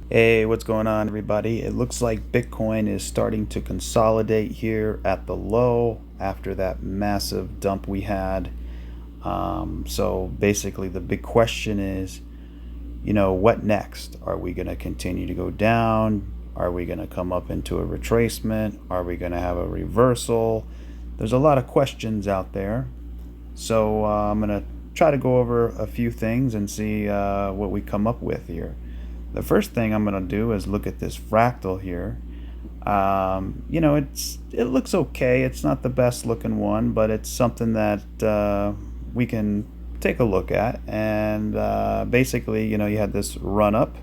Hey, what's going on, everybody? It looks like Bitcoin is starting to consolidate here at the low after that massive dump we had. So basically, the big question is, what next? Are we going to continue to go down? Are we going to come up into a retracement? Are we going to have a reversal? There's a lot of questions out there. So I'm going to try to go over a few things and see what we come up with here. The first thing I'm going to do is look at this fractal here. It looks okay. It's not the best looking one, but it's something that we can take a look at. And basically, you had this run up,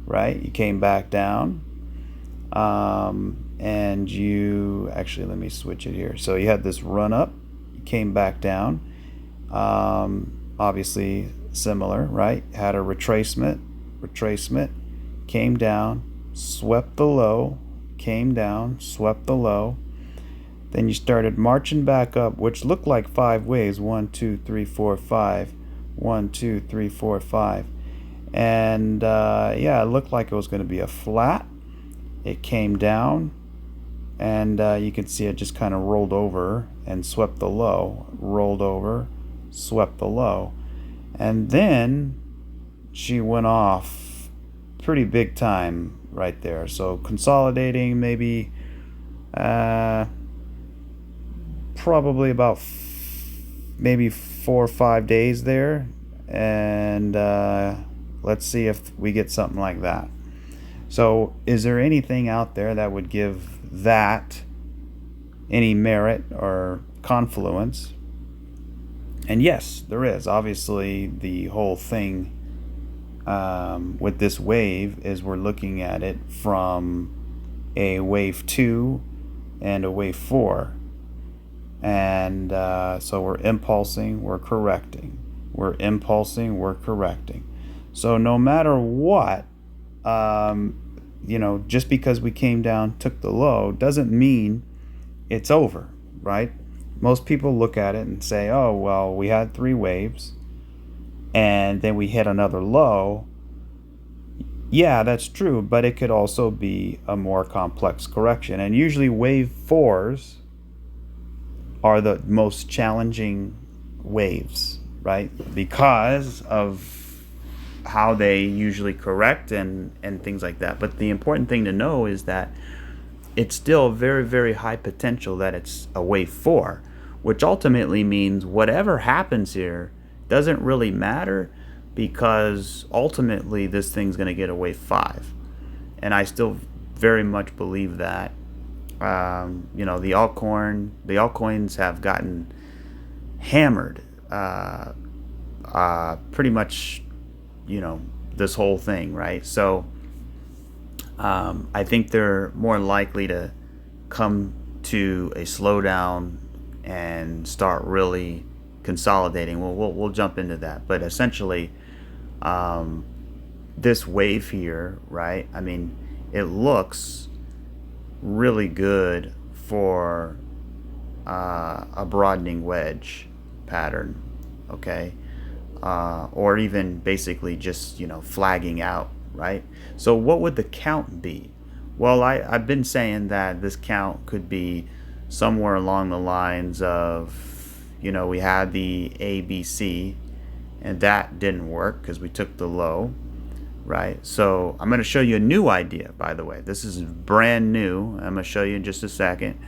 right? You came back down. And you actually, let me switch it here. So you had this run up, you came back down. Obviously similar, right? Had a retracement, came down, swept the low, came down, swept the low. Then you started marching back up, which looked like 5 waves. 1, 2, 3, 4, 5. 1, 2, 3, 4, 5. And yeah, it looked like it was going to be a flat. It came down, and you can see it just kind of rolled over and swept the low, rolled over, swept the low, and then she went off pretty big time right there. So consolidating maybe probably about maybe 4 or 5 days there, and let's see if we get something like that. So is there anything out there that would give that any merit or confluence? And yes, there is. Obviously, the whole thing with this wave is we're looking at it from a wave 2 and a wave 4. And so we're impulsing, we're correcting. We're impulsing, we're correcting. So no matter what, just because we came down, took the low, doesn't mean it's over, right? Most people look at it and say, oh, well, we had 3 waves and then we hit another low. Yeah, that's true, but it could also be a more complex correction. And usually wave 4s are the most challenging waves, right? Because of how they usually correct and things like that. But the important thing to know is that it's still very, very high potential that it's a wave 4, which ultimately means whatever happens here doesn't really matter, because ultimately this thing's going to get a wave 5. And I still very much believe that. The altcoins have gotten hammered pretty much, this whole thing, right? So I think they're more likely to come to a slowdown and start really consolidating. We'll jump into that, but essentially, this wave here, right? I mean, it looks really good for a broadening wedge pattern, okay? Or even basically just, flagging out, right? So what would the count be? Well, I've been saying that this count could be somewhere along the lines of, we had the ABC, and that didn't work because we took the low, right? So I'm going to show you a new idea, by the way. This is brand new. I'm going to show you in just a second.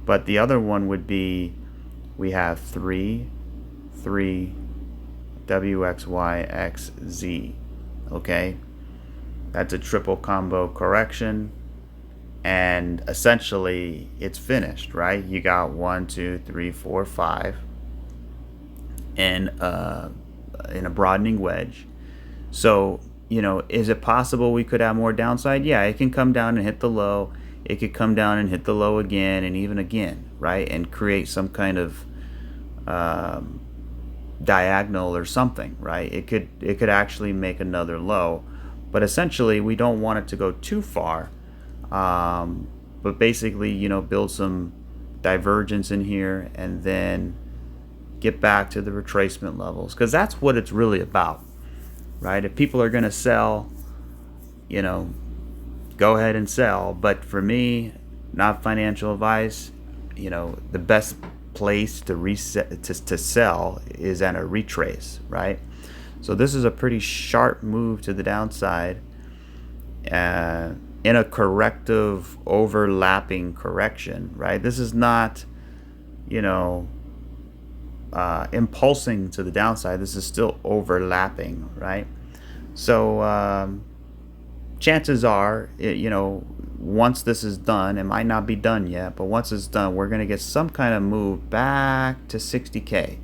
But the other one would be, we have 3, 3, WXYXZ, okay? That's a triple combo correction, and essentially it's finished, right? You got 1, 2, 3, 4, 5 in a broadening wedge. So, is it possible we could have more downside? Yeah, it can come down and hit the low. It could come down and hit the low again and even again, right? And create some kind of diagonal or something, right? It could actually make another low, but essentially we don't want it to go too far. But basically, build some divergence in here and then get back to the retracement levels, because that's what it's really about, right? If people are going to sell you know, go ahead and sell. But for me, not financial advice, you know, the best place to reset to sell is at a retrace, right? So this is a pretty sharp move to the downside in a corrective overlapping correction, right? This is not, you know, impulsing to the downside. This is still overlapping, right? So chances are, you know, once this is done, it might not be done yet, but once it's done, we're going to get some kind of move back to 60K,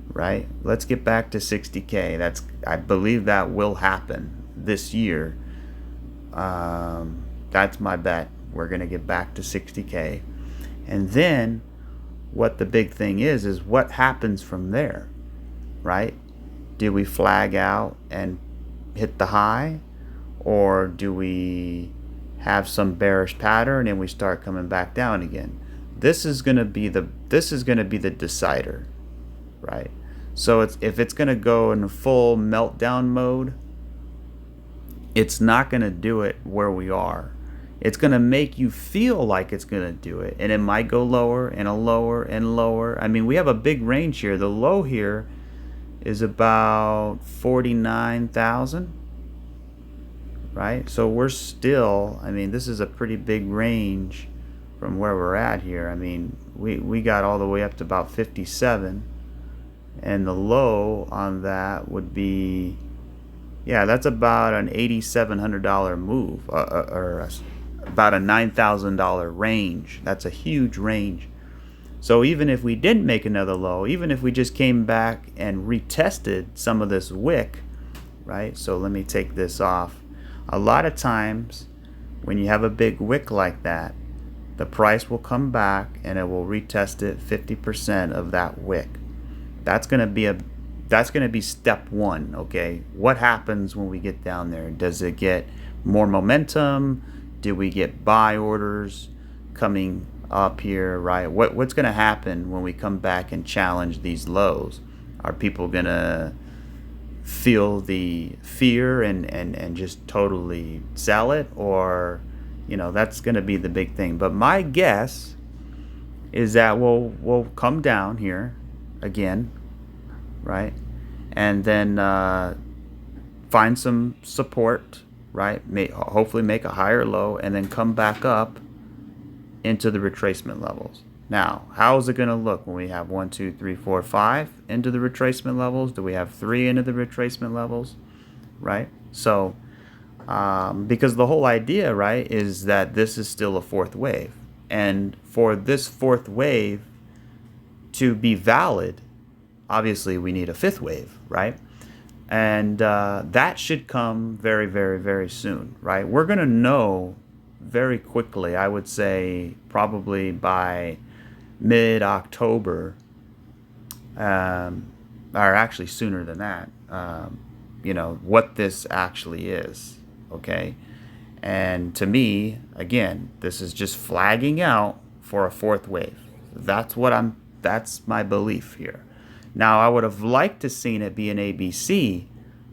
right? Let's get back to 60K. I believe that will happen this year. That's my bet. We're going to get back to 60K. And then what the big thing is what happens from there, right? Do we flag out and hit the high, or do we have some bearish pattern and we start coming back down again? This is going to be the decider, right? So if it's going to go in full meltdown mode, it's not going to do it where we are. It's going to make you feel like it's going to do it, and it might go lower and a lower and lower. I mean, we have a big range here. The low here is about 49,000, right? So we're still, I mean, this is a pretty big range from where we're at here. I mean, we got all the way up to about 57, and the low on that would be, yeah, that's about an $8,700 move, or about a $9,000 range. That's a huge range. So even if we didn't make another low, even if we just came back and retested some of this wick, right? So let me take this off. A lot of times when you have a big wick like that, the price will come back and it will retest it 50% of that wick. That's going to be step one, okay? What happens when we get down there? Does it get more momentum? Do we get buy orders coming up here, right? What's going to happen when we come back and challenge these lows? Are people going to feel the fear and just totally sell it? Or, you know, that's going to be the big thing. But my guess is that we'll come down here again, right? And then find some support, right? Hopefully make a higher low and then come back up into the retracement levels. Now, how is it going to look when we have 1, 2, 3, 4, 5 into the retracement levels? Do we have 3 into the retracement levels, right? So, because the whole idea, right, is that this is still a fourth wave. And for this fourth wave to be valid, obviously we need a fifth wave, right? And that should come very, very, very soon, right? We're going to know very quickly, I would say probably by mid-October, or actually sooner than that, you know, what this actually is, okay? And to me, again, this is just flagging out for a fourth wave. That's my belief here. Now, I would have liked to seen it be an ABC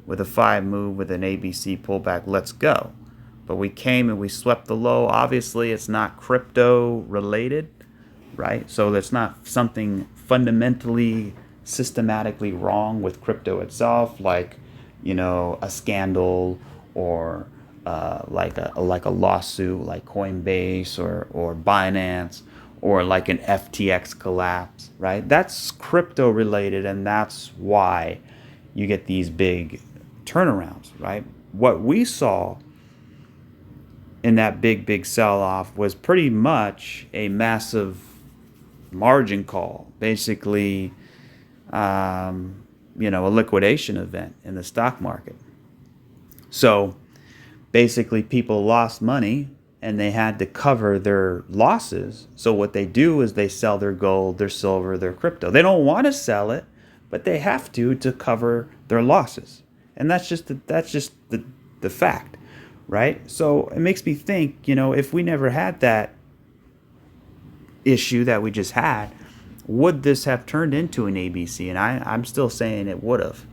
with a 5 move with an ABC pullback. Let's go. But we came and we swept the low. Obviously, it's not crypto related, right? So there's not something fundamentally, systematically wrong with crypto itself, like, you know, a scandal or like a lawsuit like Coinbase or Binance, or like an FTX collapse, right? That's crypto related, and that's why you get these big turnarounds, right? What we saw in that big sell-off was pretty much a massive margin call, basically, you know, a liquidation event in the stock market. So basically people lost money and they had to cover their losses. So what they do is they sell their gold, their silver, their crypto. They don't want to sell it, but they have to cover their losses. And that's just the fact, right? So it makes me think, you know, if we never had that issue that we just had, would this have turned into an ABC? And I'm still saying it would have.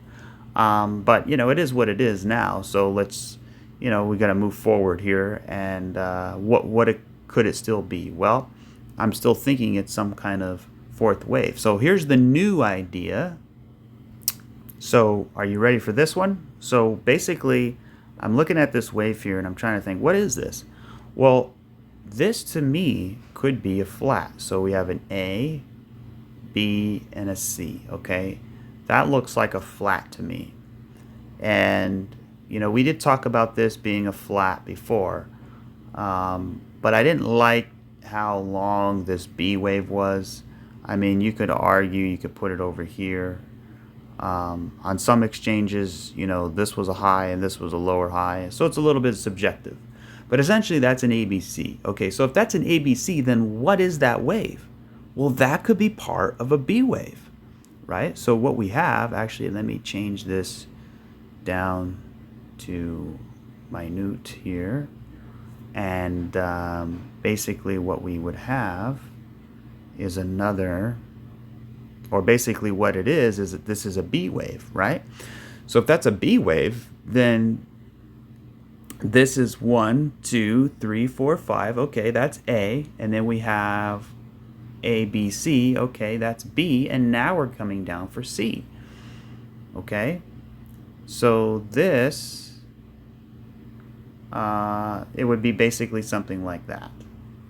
But, you know, it is what it is now. So let's, you know, we got to move forward here. And could it still be? Well, I'm still thinking it's some kind of fourth wave. So here's the new idea. So are you ready for this one? So basically, I'm looking at this wave here and I'm trying to think, what is this? Well, this to me could be a flat. So we have an A, B, and a C, okay? That looks like a flat to me. And, you know, we did talk about this being a flat before, but I didn't like how long this B wave was. I mean, you could argue, you could put it over here. On some exchanges, you know, this was a high and this was a lower high, so it's a little bit subjective. But essentially, that's an ABC. Okay, so if that's an ABC, then what is that wave? Well, that could be part of a B wave, right? So what we have, actually, let me change this down to minute here. And basically what we would have is another, or basically what it is that this is a B wave, right? So if that's a B wave, then this is 1, 2, 3, 4, 5. Okay, that's A. And then we have A, B, C. Okay, that's B. And now we're coming down for C. Okay, so this, it would be basically something like that.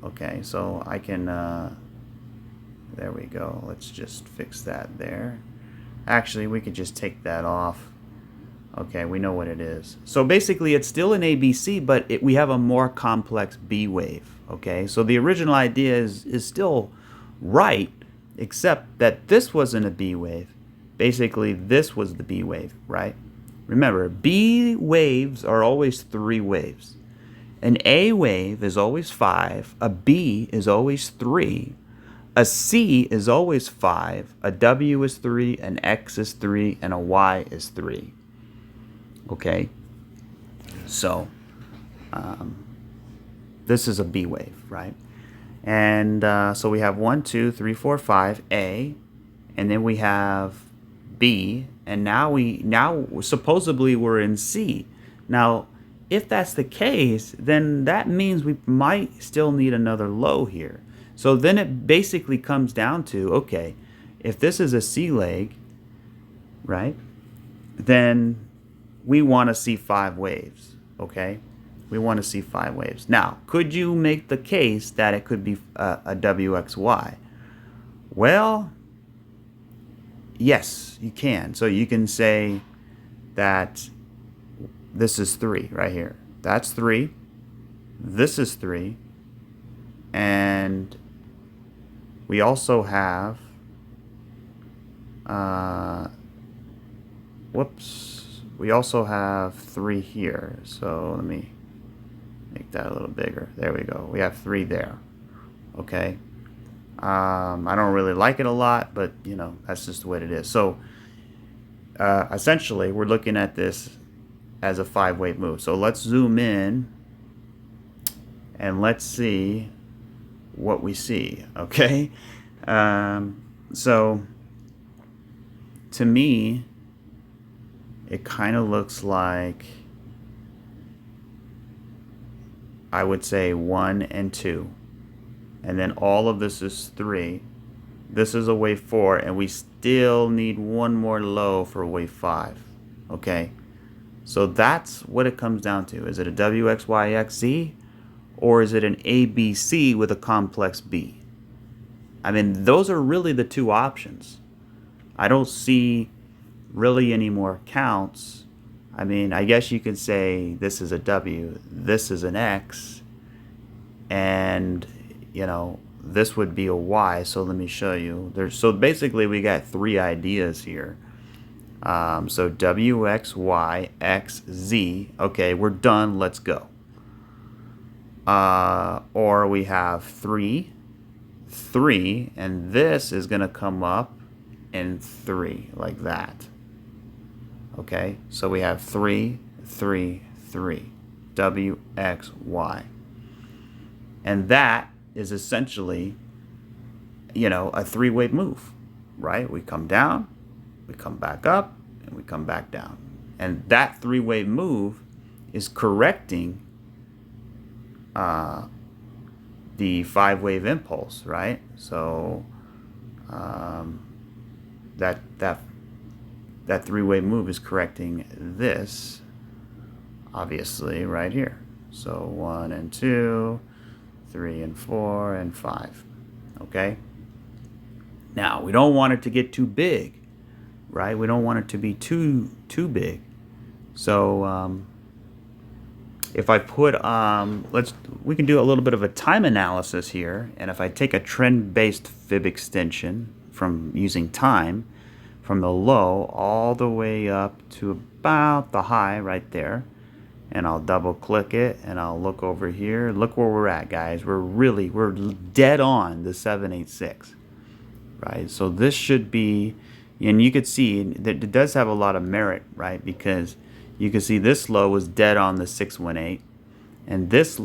Okay, so I can, there we go. Let's just fix that there. Actually, we could just take that off. Okay, we know what it is. So basically, it's still an ABC, but we have a more complex B wave. Okay, so the original idea is still right, except that this wasn't a B wave. Basically, this was the B wave, right? Remember, B waves are always 3 waves. An A wave is always 5. A B is always 3. A C is always 5. A W is 3. An X is 3. And a Y is 3. Okay? So, this is a B wave, right? And so we have 1, 2, 3, 4, 5, A. And then we have B, and now supposedly we're in C. Now, if that's the case, then that means we might still need another low here. So then it basically comes down to, okay, if this is a C leg, right, then we want to see 5 waves, okay? We want to see 5 waves. Now, could you make the case that it could be a WXY? Well, yes, you can. So you can say that this is 3 right here. That's 3. This is 3. And we also have, we also have 3 here. So let me make that a little bigger. There we go. We have 3 there. Okay. I don't really like it a lot, but you know, that's just the way it is. So essentially, we're looking at this as a 5-wave move. So let's zoom in and let's see what we see. Okay. So to me, it kind of looks like, I would say 1 and 2. And then all of this is 3. This is a wave 4, and we still need one more low for wave 5. Okay, so that's what it comes down to. Is it a WXYXZ, or is it an ABC with a complex B? I mean, those are really the 2 options. I don't see really any more counts. I mean, I guess you could say this is a W, this is an X, and you know, this would be a Y. So let me show you. So basically we got 3 ideas here. So W, X, Y, X, Z. Okay, we're done. Let's go. Or we have 3, 3, and this is going to come up in 3 like that. Okay, so we have 3, 3, 3. W, X, Y. And that is essentially, you know, a 3-wave move, right? We come down, we come back up, and we come back down. And that 3-wave move is correcting the 5-wave impulse, right? So that 3-wave move is correcting this, obviously, right here. So 1 and 2, 3 and 4 and 5. Okay. Now we don't want it to get too big, right? We don't want it to be too big. So if I put we can do a little bit of a time analysis here, and if I take a trend-based fib extension from using time, from the low all the way up to about the high right there, and I'll double click it and I'll look over here. Look where we're at, guys. We're dead on the 786, right? So this should be, and you could see that it does have a lot of merit, right? Because you can see this low is dead on the 618, and this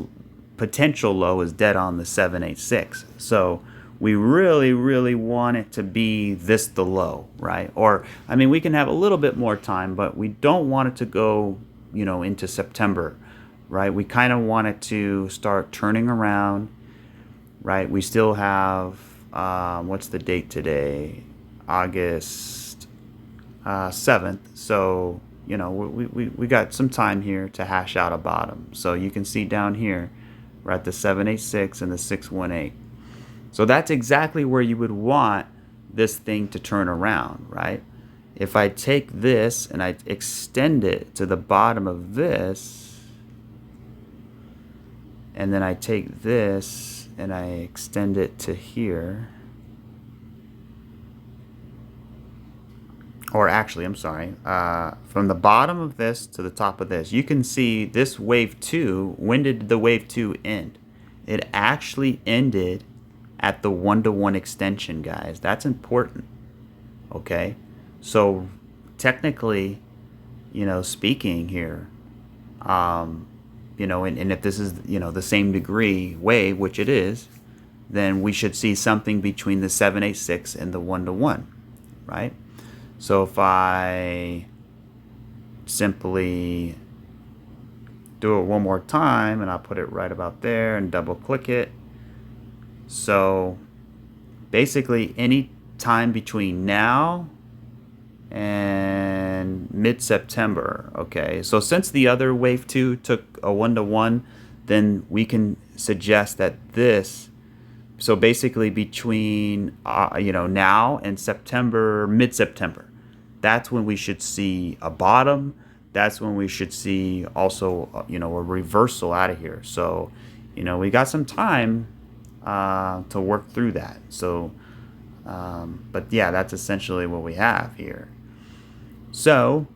potential low is dead on the 786. So we really want it to be this the low, right? Or, I mean, we can have a little bit more time, but we don't want it to go, you know, into September, right? We kind of want it to start turning around, right? We still have, what's the date today? August 7th. So, you know, we got some time here to hash out a bottom. So you can see down here, we're at the 786 and the 618. So that's exactly where you would want this thing to turn around, right? If I take this and I extend it to the bottom of this, and then I take this and I extend it to here, or actually, I'm sorry, from the bottom of this to the top of this, you can see this wave 2. When did the wave 2 end? It actually ended at the 1-to-1 extension, guys. That's important, okay? So technically, you know, speaking here, you know, and if this is, you know, the same degree wave, which it is, then we should see something between the 786 and the 1-to-1, right? So if I simply do it one more time, and I'll put it right about there and double click it. So basically any time between now and mid-September, okay? So since the other wave 2 took a 1-to-1, then we can suggest that this, so basically between you know, now and September, mid-September, that's when we should see a bottom. That's when we should see also, you know, a reversal out of here. So, you know, we got some time to work through that. So, but yeah, that's essentially what we have here. So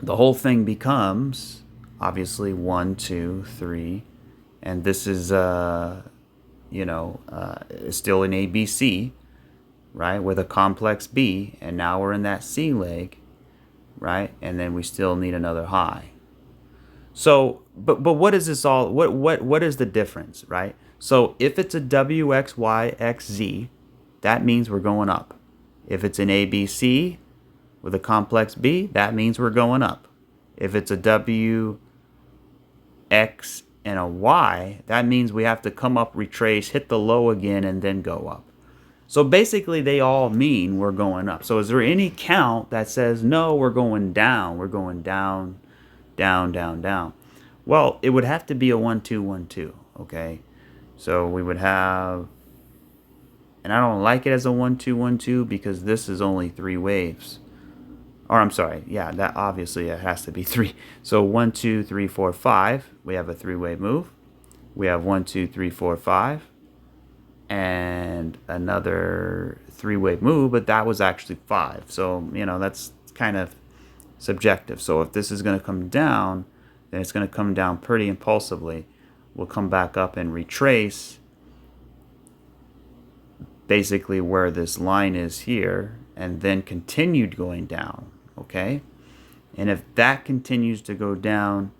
the whole thing becomes obviously 1, 2, 3, and this is you know, still an ABC, right, with a complex B, and now we're in that C leg, right, and then we still need another high. So, but what is this all? What is the difference, right? So if it's a WXYXZ, that means we're going up. If it's an ABC with a complex B, that means we're going up. If it's a W, X, and a Y, that means we have to come up, retrace, hit the low again, and then go up. So basically, they all mean we're going up. So is there any count that says, no, we're going down, we're going down, down, down, down? Well, it would have to be a 1, 2, 1, 2, okay? So we would have, and I don't like it as a 1, 2, 1, 2 because this is only 3 waves. Or I'm sorry, yeah, that obviously it has to be 3. So 1, 2, 3, 4, 5. We have a 3-wave move. We have 1, 2, 3, 4, 5. And another 3-wave move, but that was actually 5. So, you know, that's kind of subjective. So if this is going to come down, then it's going to come down pretty impulsively. We'll come back up and retrace basically where this line is here, and then continued going down, okay? And if that continues to go down,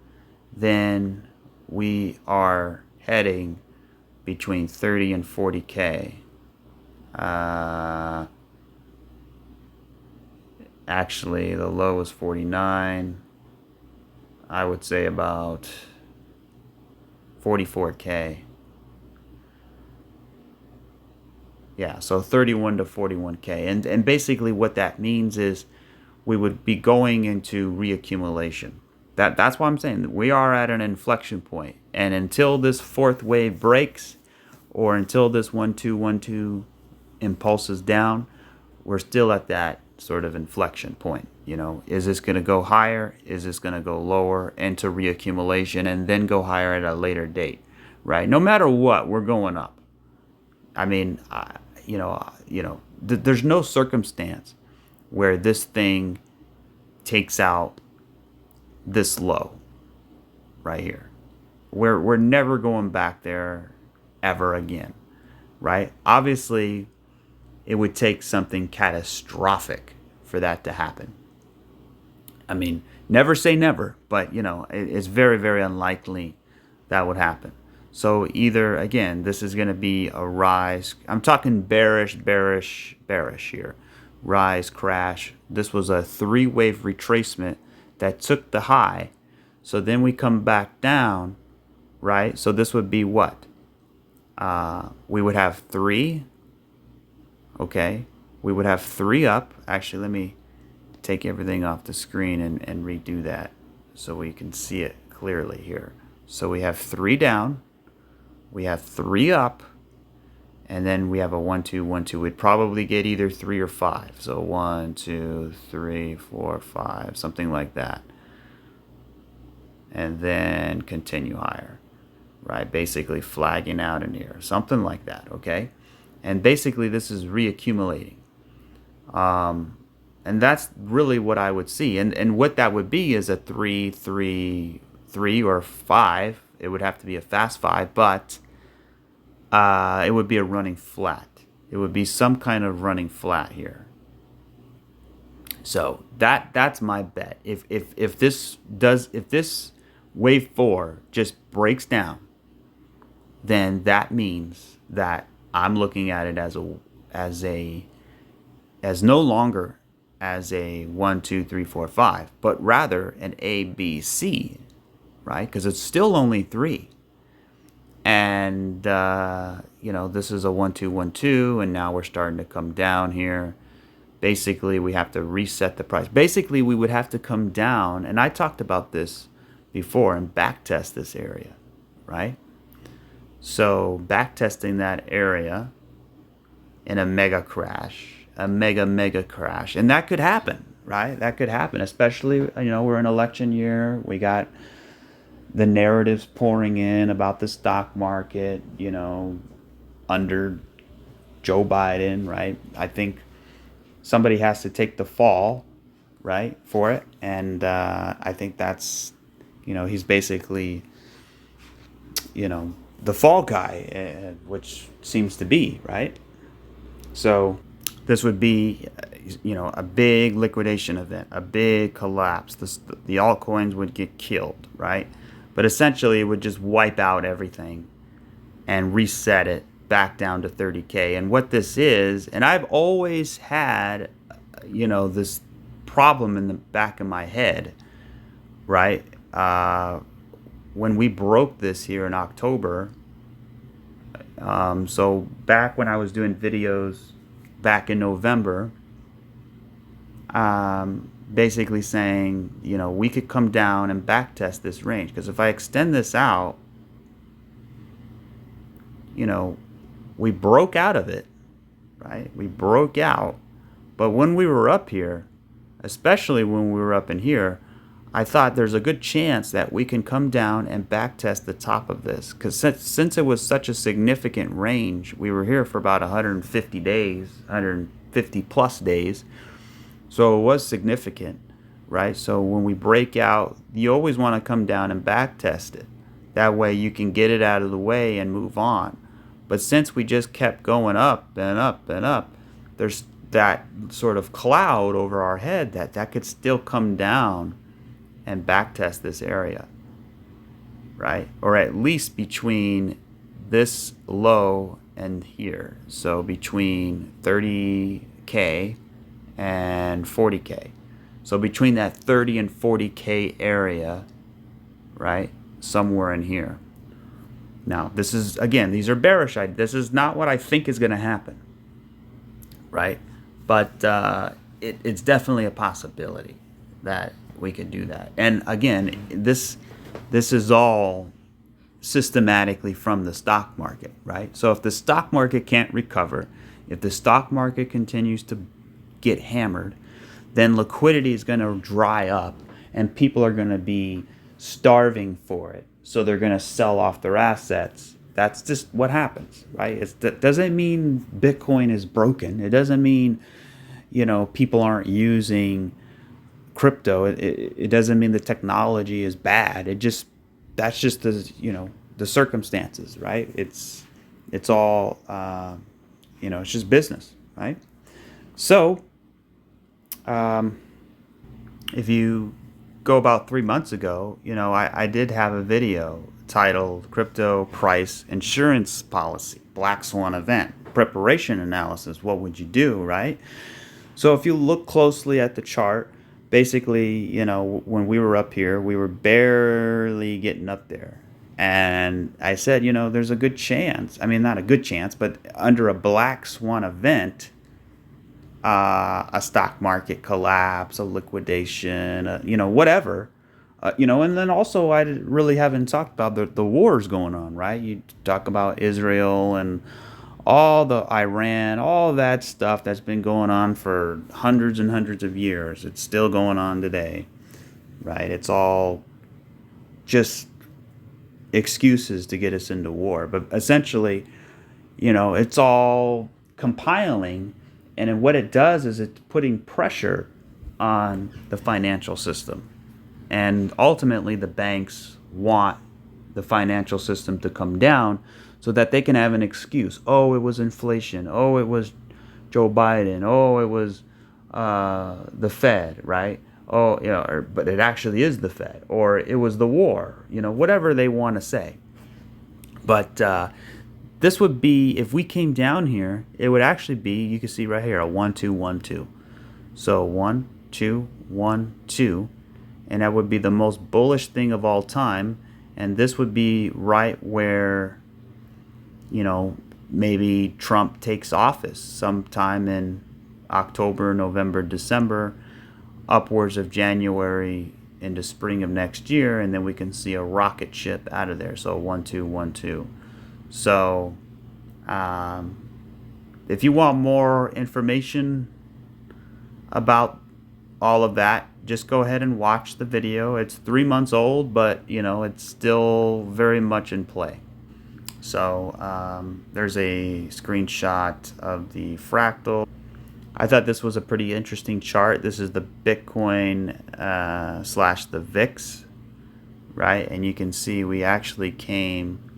then we are heading between 30 and 40K. Actually, the low is 49. I would say about 44K. Yeah, so 31 to 41K. And basically what that means is we would be going into reaccumulation. That's why I'm saying that we are at an inflection point. And until this fourth wave breaks, or until this 1-2-1-2 impulses down, we're still at that sort of inflection point. You know, is this going to go higher? Is this going to go lower into reaccumulation and then go higher at a later date, right? No matter what, we're going up. I mean, there's no circumstance where this thing takes out this low right here. We're never going back there ever again, right? Obviously, it would take something catastrophic for that to happen. I mean, never say never, but it's very, very unlikely that would happen. So either, again, this is going to be a rise. I'm talking bearish here. Rise, crash. This was a three-wave retracement that took the high. So then we come back down, right? So this would be what? We would have 3. Okay. We would have 3 up. Actually, let me take everything off the screen and redo that so we can see it clearly here. So we have 3 down. We have 3 up, and then we have a 1-2-1-2. We'd probably get either 3 or 5. So 1, 2, 3, 4, 5, something like that. And then continue higher, right? Basically flagging out in here, something like that, okay? And basically this is reaccumulating. And that's really what I would see. And what that would be is a 3, 3, 3, or 5. It would have to be a fast 5, but it would be a running flat. It would be some kind of running flat here. So that's my bet. If this wave 4 just breaks down, then that means that I'm looking at it as no longer as a 1, 2, 3, 4, 5, but rather an A, B, C, right? Because it's still only 3. And, this is a 1-2-1-2, and now we're starting to come down here. Basically, we have to reset the price. Basically, we would have to come down, and I talked about this before, and backtest this area, right? So backtesting that area in a mega crash, a mega crash, and that could happen, right? That could happen, especially, we're in election year. We got the narratives pouring in about the stock market, under Joe Biden, right? I think somebody has to take the fall, right, for it. And I think that's, he's basically, the fall guy, which seems to be, right? So this would be, a big liquidation event, a big collapse. The altcoins would get killed, right? But essentially, it would just wipe out everything and reset it back down to 30K. And what this is, and I've always had, this problem in the back of my head, right? When we broke this here in October, so back when I was doing videos back in November, basically saying, we could come down and backtest this range. Because if I extend this out, we broke out of it, right? We broke out. But when we were up here, especially when we were up in here, I thought there's a good chance that we can come down and backtest the top of this. Because since it was such a significant range, we were here for about 150 days, 150 plus days. So it was significant, right? So when we break out, you always want to come down and back test it. That way you can get it out of the way and move on. But since we just kept going up and up and up, there's that sort of cloud over our head that could still come down and back test this area, right? Or at least between this low and here. So between 30K and 40K. So between that 30 and 40K area, right? Somewhere in here. Now, this is, again, these are bearish. This is not what I think is going to happen, right? But it's definitely a possibility that we could do that. And again, this is all systematically from the stock market, right? So if the stock market can't recover, if the stock market continues to get hammered, then liquidity is going to dry up and people are going to be starving for it. So they're going to sell off their assets. That's just what happens, right? It doesn't mean Bitcoin is broken. It doesn't mean, people aren't using crypto. It doesn't mean the technology is bad. That's just the circumstances, right? It's all, it's just business, right? So, if you go about 3 months ago, I did have a video titled Crypto Price Insurance Policy, Black Swan Event, Preparation Analysis. What would you do, right? So if you look closely at the chart, basically, when we were up here, we were barely getting up there. And I said, there's a good chance. I mean, not a good chance, but under a black swan event, a stock market collapse, a liquidation, whatever. And then also I really haven't talked about the wars going on, right? You talk about Israel and all the Iran, all that stuff that's been going on for hundreds and hundreds of years. It's still going on today, right? It's all just excuses to get us into war. But essentially, it's all compiling. And then what it does is it's putting pressure on the financial system. And ultimately, the banks want the financial system to come down so that they can have an excuse. Oh, it was inflation. Oh, it was Joe Biden. Oh, it was the Fed, right? Oh, but it actually is the Fed. Or it was the war. Whatever they want to say. But this would be, if we came down here, it would actually be, you can see right here, a 1 2 1 2. So 1 2 1 2, and that would be the most bullish thing of all time. And this would be right where, maybe Trump takes office sometime in October, November, December, upwards of January into spring of next year, and then we can see a rocket ship out of there. So 1 2 1 2. So, if you want more information about all of that, just go ahead and watch the video. It's 3 months old, but it's still very much in play. So there's a screenshot of the fractal. I thought this was a pretty interesting chart. This is the Bitcoin / the VIX, right? And you can see we actually came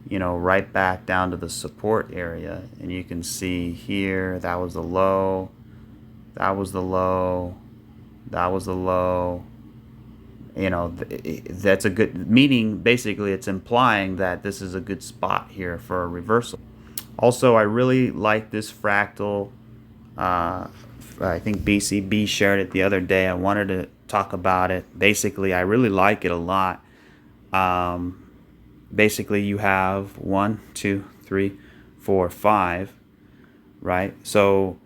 right back down to the support area, and you can see here that was the low, that was the low, that was the low. That's a good, meaning basically it's implying that this is a good spot here for a reversal. Also, I really like this fractal. I think BCB shared it the other day. I wanted to talk about it. Basically, I really like it a lot. Basically, you have 1 2 3 4 5, right? So,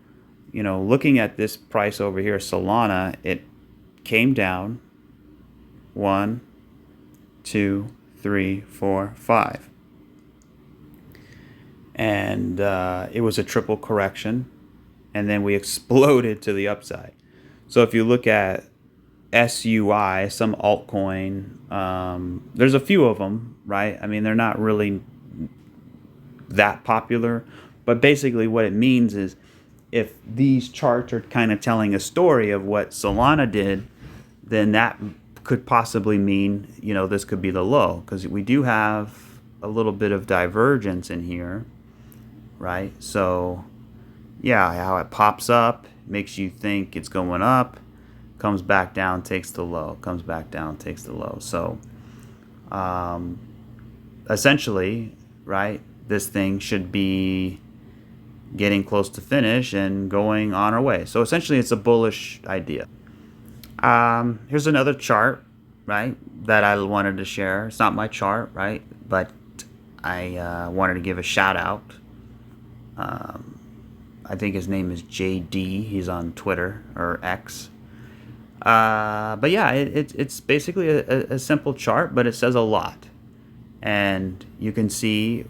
looking at this price over here, Solana, it came down 1 2 3 4 5, and it was a triple correction, and then we exploded to the upside. So if you look at SUI, some altcoin, there's a few of them, right? I mean, they're not really that popular, but basically what it means is if these charts are kind of telling a story of what Solana did, then that could possibly mean, this could be the low, because we do have a little bit of divergence in here, right? So yeah, how it pops up makes you think it's going up, comes back down, takes the low, comes back down, takes the low. So essentially, right, this thing should be getting close to finish and going on our way. So essentially it's a bullish idea. Here's another chart. right, that I wanted to share. It's not my chart, right, but I wanted to give a shout out. I think his name is JD. He's on Twitter or X. But yeah, it's basically a simple chart, but it says a lot. And you can see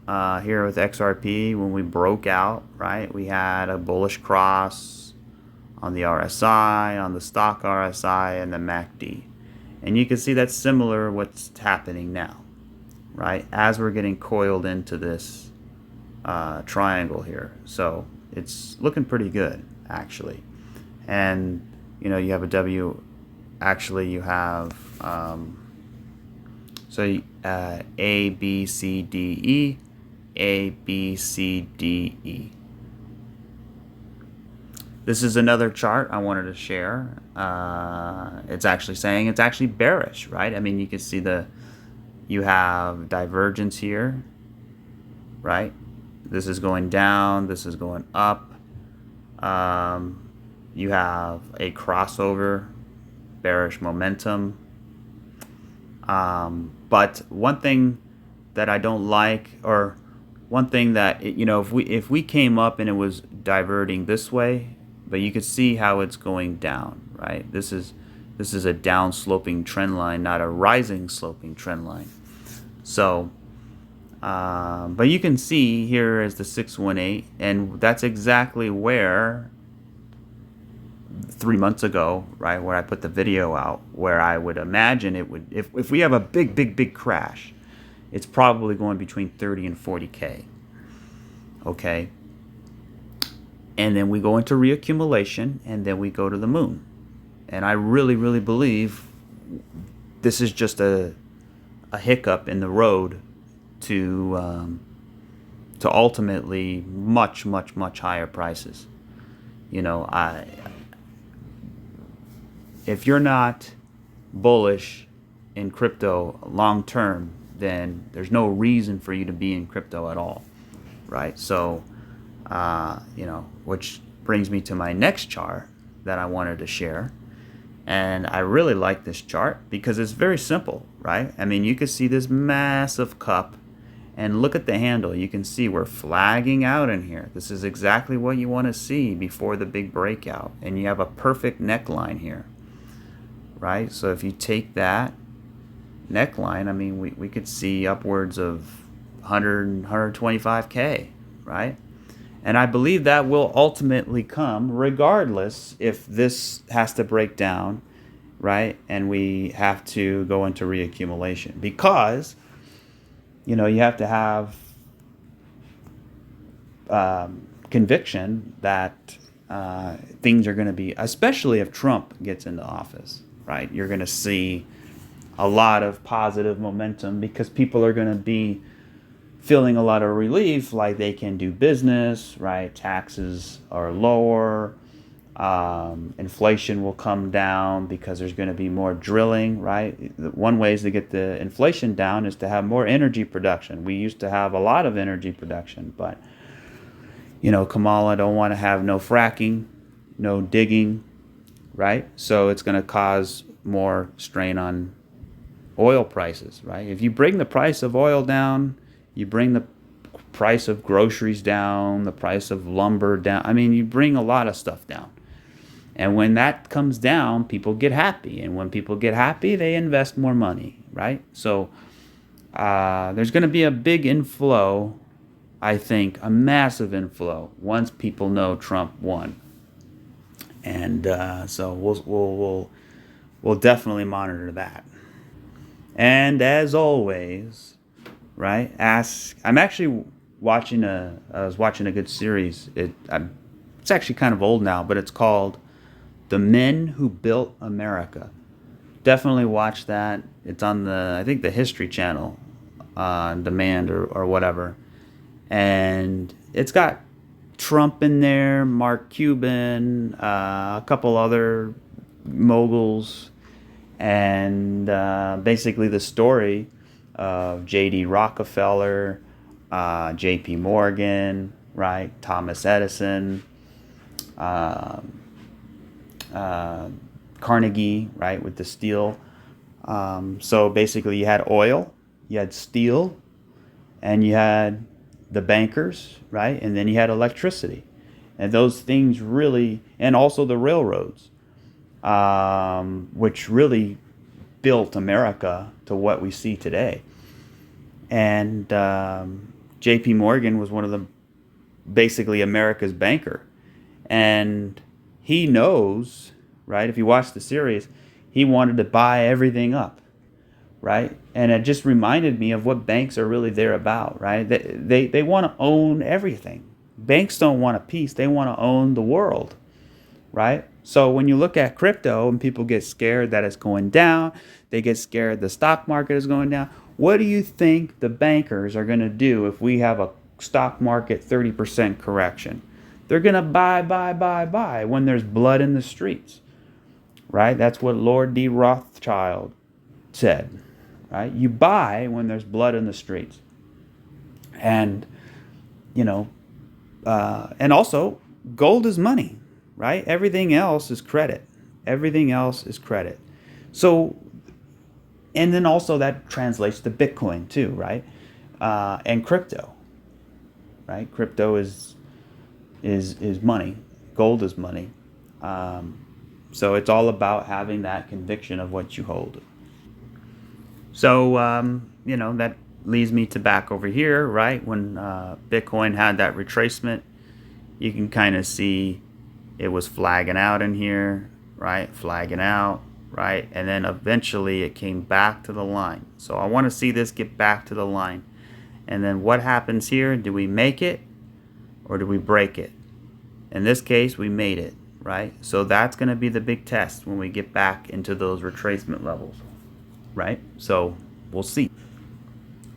here with XRP, when we broke out, right, we had a bullish cross on the RSI, on the stock RSI, and the MACD. And you can see that's similar what's happening now, right, as we're getting coiled into this triangle here. So it's looking pretty good, actually. And, you know, you have a W, actually you have, A, B, C, D, E, A, B, C, D, E. This is another chart I wanted to share. It's actually saying it's actually bearish, right? I mean, you can see you have divergence here, right? This is going down, this is going up. You have a crossover, bearish momentum. But one thing that I don't like, or one thing that, you know, if we came up and it was diverting this way, but you could see how it's going down, right? This is a down sloping trend line, not a rising sloping trend line. So, but you can see here is the 618, and that's exactly where 3 months ago, right, where I put the video out, where I would imagine it would, if we have a big crash, it's probably going between 30 and 40K. Okay. And then we go into reaccumulation, and then we go to the moon. And I really believe this is just a hiccup in the road to ultimately much higher prices. You know, if you're not bullish in crypto long term, then there's no reason for you to be in crypto at all, right? So, you know, which brings me to my next chart that I wanted to share. And I really like this chart because it's very simple, right? I mean, you can see this massive cup, and look at the handle. You can see we're flagging out in here. This is exactly what you want to see before the big breakout. And you have a perfect neckline here, right? So if you take that neckline, I mean, we could see upwards of 100, 125K, right? And I believe that will ultimately come regardless if this has to break down, right? And we have to go into reaccumulation, because, you know, you have to have conviction that things are going to be, especially if Trump gets into office, right? You're going to see a lot of positive momentum because people are going to be feeling a lot of relief, like they can do business, right? Taxes are lower. Inflation will come down because there's going to be more drilling, right? One way to get the inflation down is to have more energy production. We used to have a lot of energy production, but, you know, Kamala don't want to have no fracking, no digging, right? So it's going to cause more strain on oil prices, right? If you bring the price of oil down, you bring the price of groceries down, the price of lumber down. I mean, you bring a lot of stuff down. And when that comes down, people get happy. And when people get happy, they invest more money, right? So there's going to be a big inflow, I think, a massive inflow, once people know Trump won. And so we'll definitely monitor that. And as always, right? I'm actually I was watching a good series. It's actually kind of old now, but it's called The Men Who Built America. Definitely watch that. It's on I think the History Channel on demand or whatever. And it's got Trump in there, Mark Cuban, a couple other moguls, and basically the story of J.D. Rockefeller, J.P. Morgan, right, Thomas Edison, Carnegie, right, with the steel, So basically, you had oil, you had steel, and you had the bankers, right? And then you had electricity. And those things really, and also the railroads, which really built America to what we see today. And J.P. Morgan was one of the basically America's banker. And he knows, right? If you watch the series, he wanted to buy everything up, right? And it just reminded me of what banks are really there about, right? They want to own everything. Banks don't want a piece, they want to own the world, right? So when you look at crypto and people get scared that it's going down, they get scared the stock market is going down. What do you think the bankers are going to do if we have a stock market 30% correction? They're going to buy when there's blood in the streets, right? That's what Lord D. Rothschild said, right? You buy when there's blood in the streets. And, you know, and also gold is money, right? Everything else is credit. Everything else is credit. So, and then also that translates to Bitcoin too, right? And crypto, right? Crypto is money. Gold is money. So it's all about having that conviction of what you hold. So, that leads me to back over here, right? When Bitcoin had that retracement, you can kind of see it was flagging out in here, right? Flagging out, right? And then eventually it came back to the line. So I want to see this get back to the line. And then what happens here? Do we make it or do we break it? In this case, we made it, right? So that's going to be the big test when we get back into those retracement levels, right? So we'll see.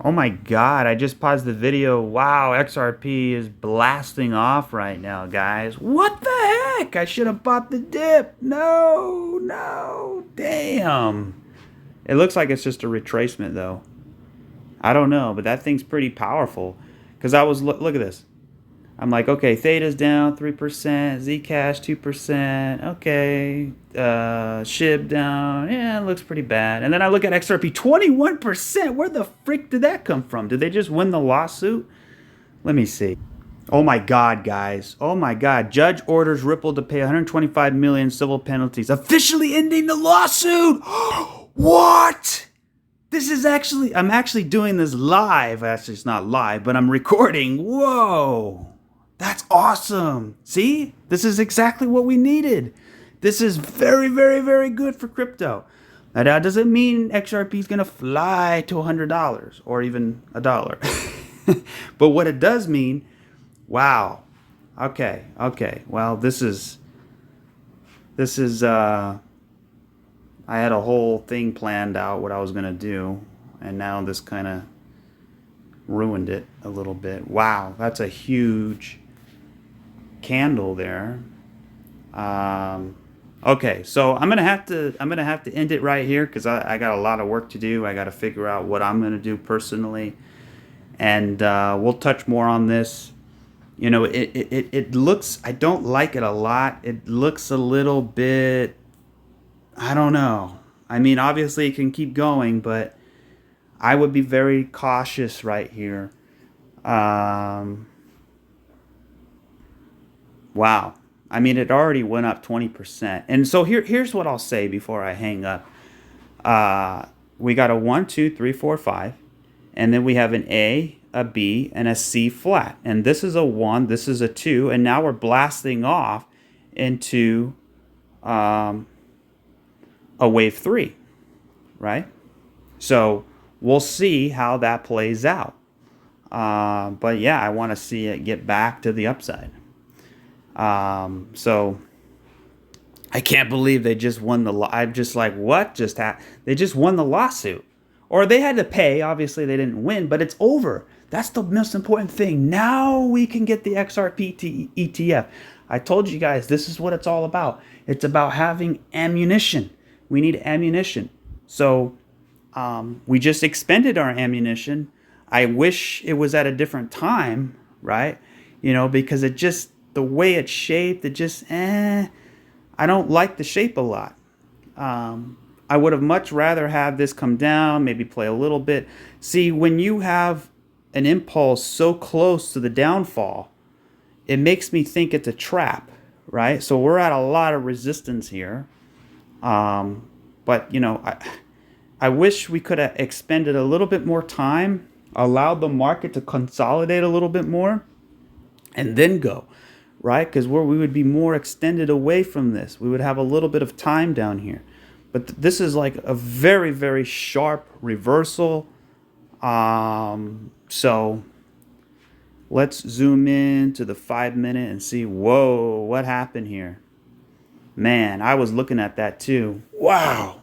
Oh my God, I just paused the video. Wow, XRP is blasting off right now, guys. What the heck? I should have bought the dip. No, damn. It looks like it's just a retracement though. I don't know, but that thing's pretty powerful. Because look at this. I'm like, okay, Theta's down 3%, Zcash 2%, okay, SHIB down, yeah, it looks pretty bad. And then I look at XRP, 21%. Where the frick did that come from? Did they just win the lawsuit? Let me see. Oh my God, guys. Oh my God. Judge orders Ripple to pay 125 million civil penalties, officially ending the lawsuit. What? I'm actually doing this live. Actually, it's not live, but I'm recording. Whoa. That's awesome. See? This is exactly what we needed. This is very, very, very good for crypto. Now, that doesn't mean XRP is going to fly to $100 or even $1. But what it does mean, wow. Okay. Well, this is I had a whole thing planned out what I was going to do, and now this kind of ruined it a little bit. Wow, that's a huge candle there. Okay, so I'm gonna have to end it right here because I got a lot of work to do. I got to figure out what I'm gonna do personally, and we'll touch more on this. It looks, I don't like it a lot. It looks a little bit, I don't know. I mean, obviously it can keep going, but I would be very cautious right here. Wow. I mean, it already went up 20%. And so here's what I'll say before I hang up. We got a 1, 2, 3, 4, 5. And then we have an A, a B, and a C flat. And this is a 1, this is a 2. And now we're blasting off into a wave 3, right? So we'll see how that plays out. But yeah, I want to see it get back to the upside. So I can't believe they just won the I'm just like, what just happened? They just won the lawsuit. Or they had to pay. Obviously, they didn't win, but it's over. That's the most important thing. Now we can get the XRP ETF. I told you guys, this is what it's all about. It's about having ammunition. We need ammunition. So we just expended our ammunition. I wish it was at a different time, right? Because it just, the way it's shaped, it just, I don't like the shape a lot. I would have much rather have this come down, maybe play a little bit. See, when you have an impulse so close to the downfall, it makes me think it's a trap, right? So we're at a lot of resistance here. But, you know, I wish we could have expended a little bit more time, allowed the market to consolidate a little bit more, and then go, right? Because we would be more extended away from this. We would have a little bit of time down here. But this is like a very, very sharp reversal. So let's zoom in to the 5-minute and see, whoa, what happened here? Man, I was looking at that too. Wow.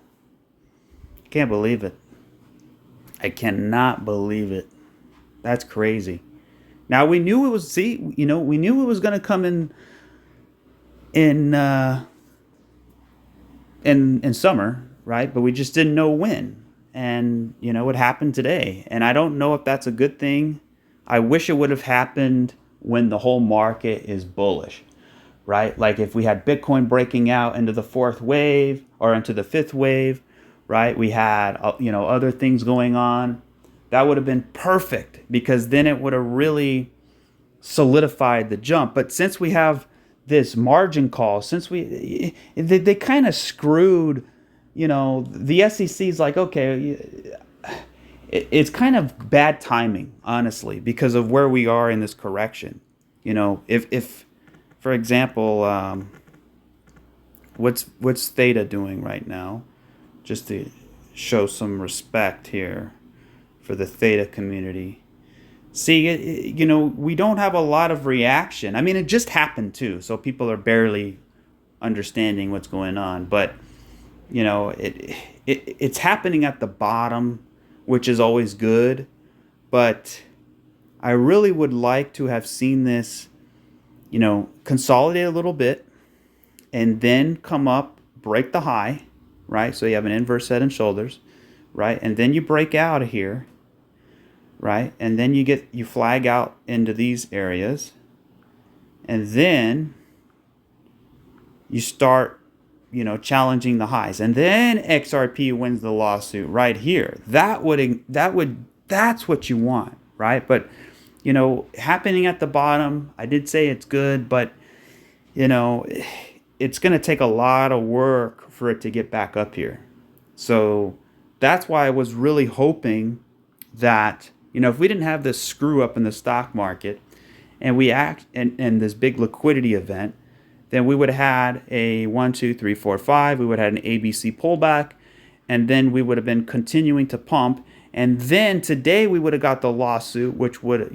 Can't believe it. I cannot believe it. That's crazy. Now we knew it was, we knew it was going to come in summer, right? But we just didn't know when. And, it happened today. And I don't know if that's a good thing. I wish it would have happened when the whole market is bullish, right? Like if we had Bitcoin breaking out into the fourth wave or into the fifth wave, right? We had, other things going on. That would have been perfect because then it would have really solidified the jump. But since we have this margin call, since they kind of screwed, the SEC is like, okay, it's kind of bad timing, honestly, because of where we are in this correction. If for example, what's Theta doing right now? Just to show some respect here for the Theta community. See, we don't have a lot of reaction. I mean, it just happened too, so people are barely understanding what's going on. But, it's happening at the bottom, which is always good. But I really would like to have seen this, consolidate a little bit and then come up, break the high, right? So you have an inverse head and shoulders, right? And then you break out of here, right? And then you flag out into these areas. And then you start, challenging the highs. And then XRP wins the lawsuit right here. That's what you want, right? But, happening at the bottom, I did say it's good, but, it's going to take a lot of work for it to get back up here. So that's why I was really hoping that, if we didn't have this screw up in the stock market and we and this big liquidity event, then we would have had a 1, 2, 3, 4, 5. We would have had an ABC pullback, and then we would have been continuing to pump. And then today we would have got the lawsuit, which would,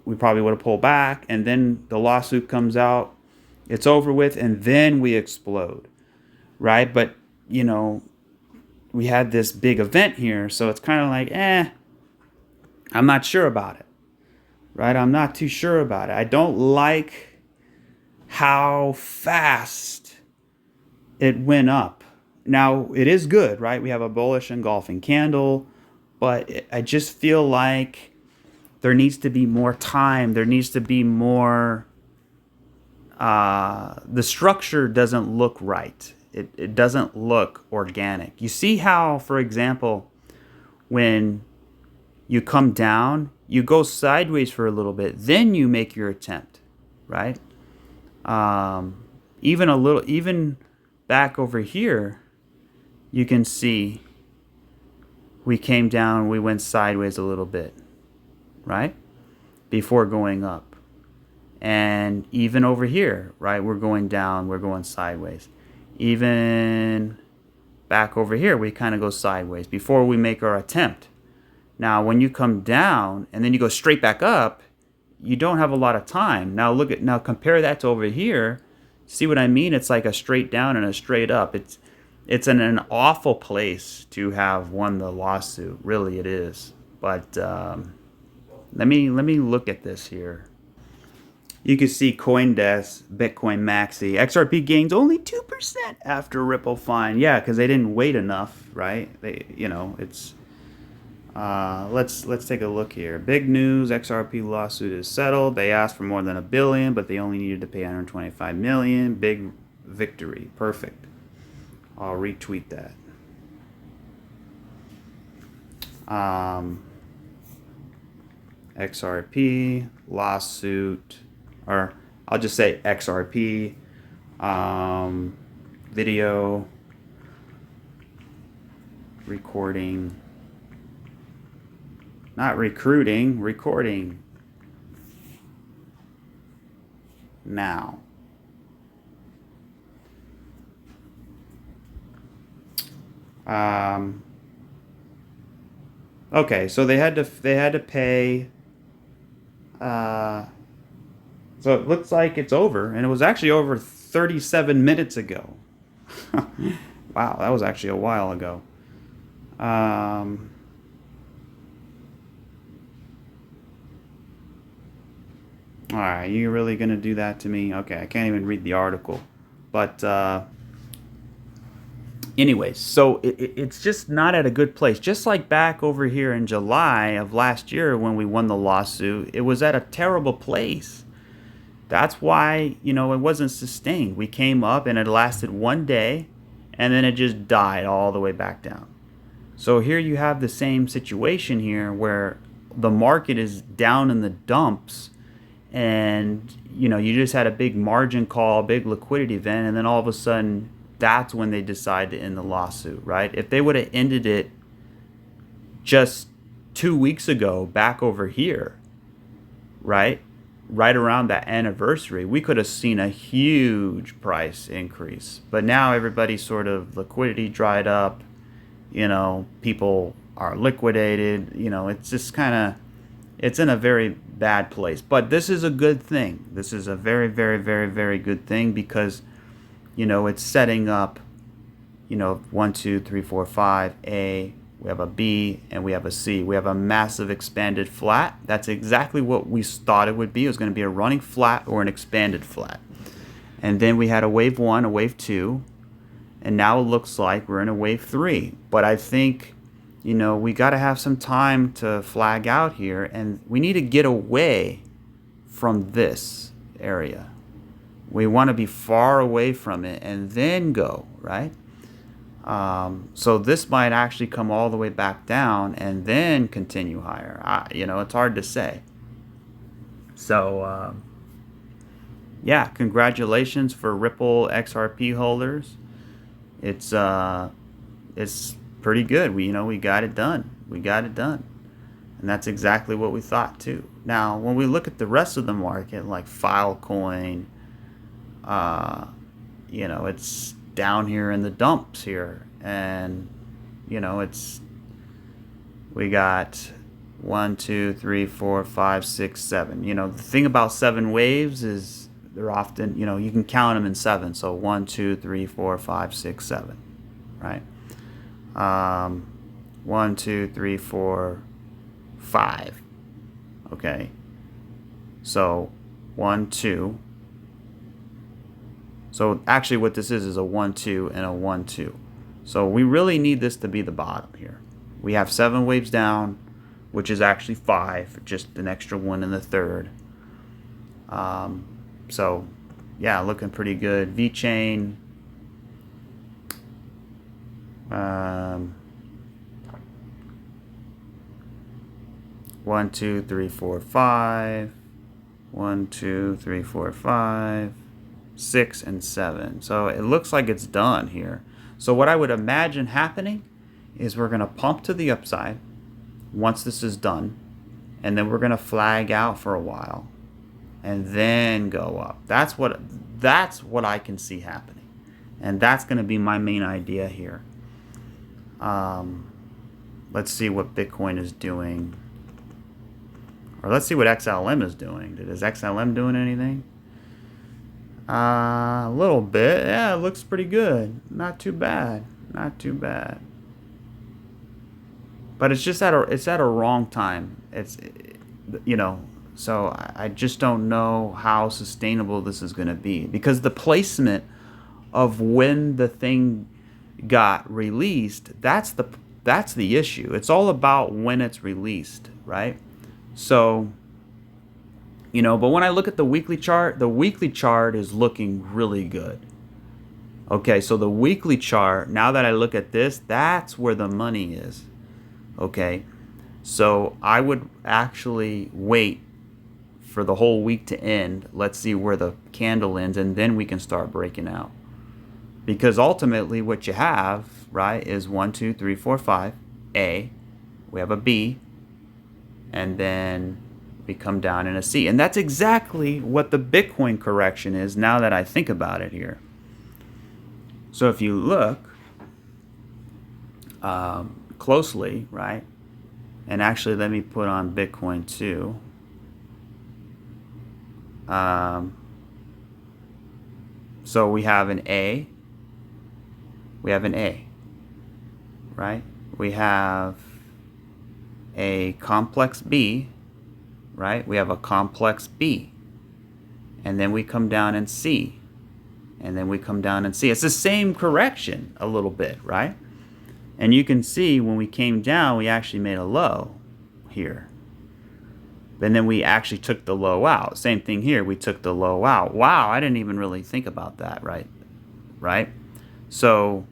we probably would have pulled back. And then the lawsuit comes out, it's over with, and then we explode, right? But, we had this big event here, so it's kind of like, I'm not sure about it, right? I'm not too sure about it. I don't like how fast it went up. Now, it is good, right? We have a bullish engulfing candle, but I just feel like there needs to be more time. There needs to be more, the structure doesn't look right. It doesn't look organic. You see how, for example, when you come down, you go sideways for a little bit, then you make your attempt, right? Even back over here, you can see we came down, we went sideways a little bit, right? Before going up. And even over here, right? We're going down, we're going sideways. Even back over here, we kind of go sideways before we make our attempt. Now, when you come down and then you go straight back up, you don't have a lot of time. Now compare that to over here. See what I mean? It's like a straight down and a straight up. It's in an awful place to have won the lawsuit. Really, it is. But let me look at this here. You can see CoinDesk, Bitcoin Maxi, XRP gains only 2% after Ripple fine. Yeah, because they didn't wait enough, right? It's. Let's take a look here. Big news: XRP lawsuit is settled. They asked for more than $1 billion, but they only needed to pay $125 million. Big victory. Perfect. I'll retweet that. XRP lawsuit, or I'll just say XRP video recording, not recruiting, recording now. Okay, so they had to pay. So it looks like it's over, and it was actually over 37 minutes ago. Wow, that was actually a while ago. All right, you really gonna do that to me? Okay, I can't even read the article, but anyways, so it's just not at a good place. Just like back over here in July of last year when we won the lawsuit, it was at a terrible place. That's why, you know, it wasn't sustained. We came up and it lasted one day, and then it just died all the way back down. So here you have the same situation here where the market is down in the dumps, and you know, you just had a big margin call, big liquidity event, and then all of a sudden that's when they decide to end the lawsuit, right? If they would have ended it just 2 weeks ago back over here, right around that anniversary, we could have seen a huge price increase. But now everybody's sort of liquidity dried up, you know, people are liquidated, you know, it's just kind of, it's in a very bad place. But this is a good thing. This is a very, very, very, very good thing, because, you know, it's setting up, you know, 1, 2, 3, 4, 5, A, we have a B, and we have a C. We have a massive expanded flat. That's exactly what we thought it would be. It was going to be a running flat or an expanded flat. And then we had a wave 1, a wave 2, and now it looks like we're in a wave 3. But I think, you know, we got to have some time to flag out here, and we need to get away from this area. We want to be far away from it and then go, right? So this might actually come all the way back down and then continue higher. You know, it's hard to say. So, yeah, congratulations for Ripple XRP holders. It's pretty good. We got it done. We got it done. And that's exactly what we thought too. Now, when we look at the rest of the market, like Filecoin, you know, it's down here in the dumps here, and you know, we got 1, 2, 3, 4, 5, 6, 7. You know, the thing about 7 waves is they're often, you know, you can count them in 7. So 1, 2, 3, 4, 5, 6, 7, right? 1, 2, 3, 4, 5. Okay, so 1, 2. So actually what this is a 1, 2 and a 1, 2. So we really need this to be the bottom here. We have 7 waves down, which is actually 5, just an extra one in the third. So yeah, looking pretty good. V-chain. 1, 2, 3, 4, 5. 1, 2, 3, 4, 5. 6 and 7. So it looks like it's done here. So what I would imagine happening is we're going to pump to the upside once this is done, and then we're going to flag out for a while and then go up. That's what I can see happening, and that's going to be my main idea here. Let's see what Bitcoin is doing, or let's see what XLM is doing. Is XLM doing anything? A little bit. Yeah, it looks pretty good. Not too bad. Not too bad. But it's just at a wrong time. It's, you know, so I just don't know how sustainable this is going to be, because the placement of when the thing got released, that's the issue. It's all about when it's released, right? So, you know, but when I look at the weekly chart is looking really good. Okay, so the weekly chart, now that I look at this, that's where the money is. Okay, So I would actually wait for the whole week to end. Let's see where the candle ends, and then we can start breaking out. Because ultimately what you have, right, is 1, 2, 3, 4, 5, A. We have a B, and then we come down in a C. And that's exactly what the Bitcoin correction is now that I think about it here. So if you look closely, right, and actually let me put on Bitcoin too. So we have an A. We have an A, right? We have a complex B, right? We have a complex B. And then we come down in C. And then we come down in C. It's the same correction a little bit, right? And you can see when we came down, we actually made a low here. And then we actually took the low out. Same thing here. We took the low out. Wow, I didn't even really think about that, right? Right? So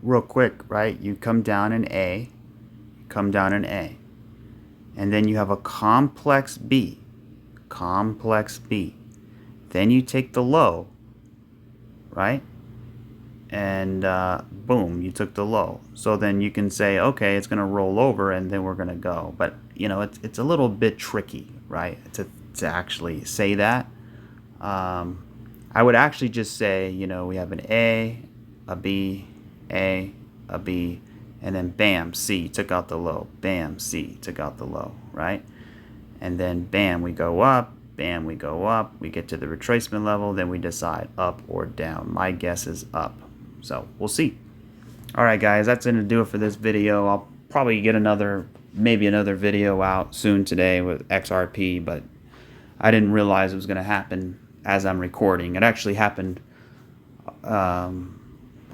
real quick, right? You come down in A, come down in A. And then you have a complex B, complex B. Then you take the low, right? And boom, you took the low. So then you can say, okay, it's going to roll over and then we're going to go. But, you know, it's a little bit tricky, right, to actually say that. I would actually just say, you know, we have an A, a B, A, a B, and then bam, C, took out the low. Bam, C, took out the low, right? And then bam, we go up. Bam, we go up. We get to the retracement level. Then we decide up or down. My guess is up. So we'll see. All right, guys, that's going to do it for this video. I'll probably get maybe another video out soon today with XRP, but I didn't realize it was going to happen as I'm recording. It actually happened a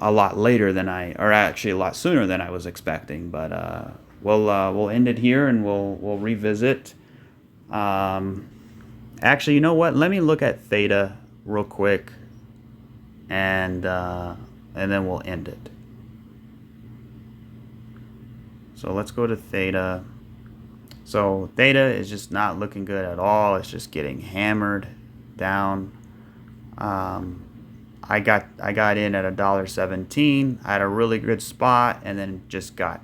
lot later than or actually a lot sooner than I was expecting. But we'll end it here and we'll revisit. Actually, you know what? Let me look at Theta real quick, and then we'll end it. So let's go to Theta. So Theta is just not looking good at all. It's just getting hammered down. I got in at $1.17. I had a really good spot, and then just got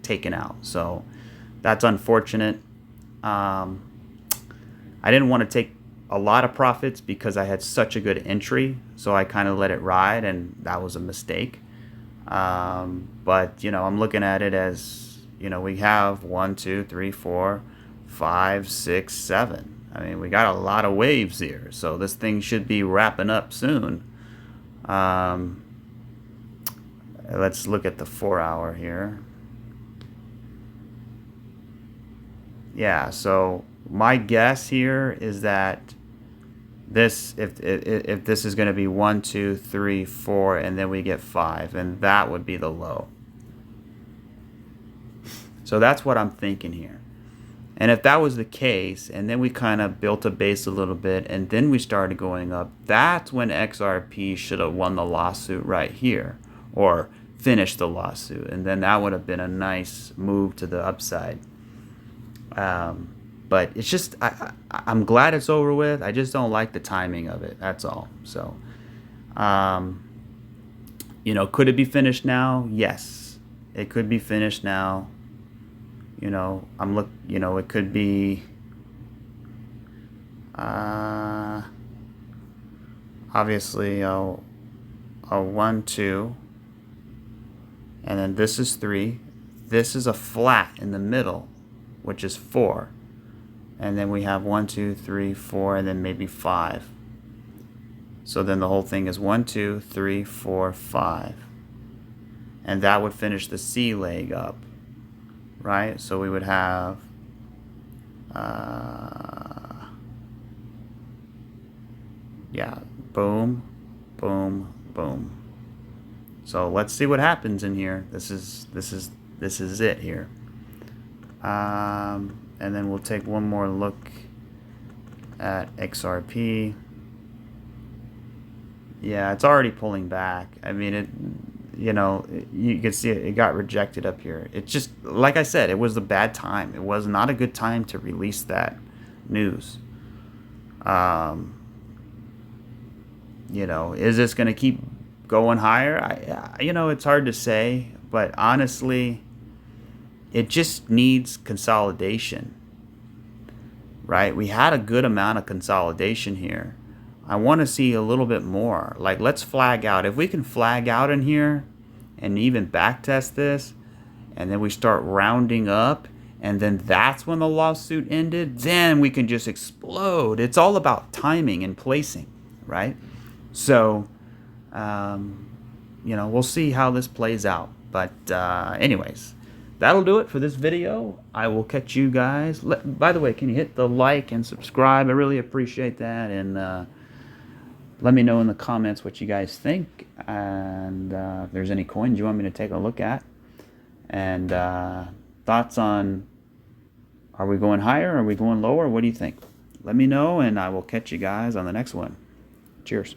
taken out. So that's unfortunate. I didn't want to take a lot of profits because I had such a good entry, so I kind of let it ride, and that was a mistake. But you know, I'm looking at it as, you know, we have 1, 2, 3, 4, 5, 6, 7. I mean, we got a lot of waves here, so this thing should be wrapping up soon. Let's look at the 4-hour here. Yeah, so my guess here is that this, if this is going to be 1, 2, 3, 4, and then we get 5, and that would be the low. So that's what I'm thinking here. And if that was the case, and then we kind of built a base a little bit, and then we started going up, that's when XRP should have won the lawsuit right here, or finished the lawsuit, and then that would have been a nice move to the upside. But it's just, I'm glad it's over with. I just don't like the timing of it. That's all. So, you know, could it be finished now? Yes, it could be finished now. You know, you know, it could be, obviously a 1, 2, and then this is 3. This is a flat in the middle, which is 4. And then we have 1, 2, 3, 4, and then maybe 5. So then the whole thing is 1, 2, 3, 4, 5. And that would finish the C leg up, right? So we would have, yeah, boom, boom, boom. So let's see what happens in here. This is it here. And then we'll take one more look at XRP. Yeah, it's already pulling back. I mean, you know, you can see it got rejected up here. It's just, like I said, it was a bad time. It was not a good time to release that news. You know, is this going to keep going higher? You know, it's hard to say, but honestly, it just needs consolidation, right? We had a good amount of consolidation here. I want to see a little bit more. Like, let's flag out. If we can flag out in here and even back test this, and then we start rounding up, and then that's when the lawsuit ended, then we can just explode. It's all about timing and placing, right? So, you know, we'll see how this plays out. But anyways, that'll do it for this video. I will catch you guys. By the way, can you hit the like and subscribe? I really appreciate that. And let me know in the comments what you guys think. And if there's any coins you want me to take a look at. And thoughts on, are we going higher? Are we going lower? What do you think? Let me know, and I will catch you guys on the next one. Cheers.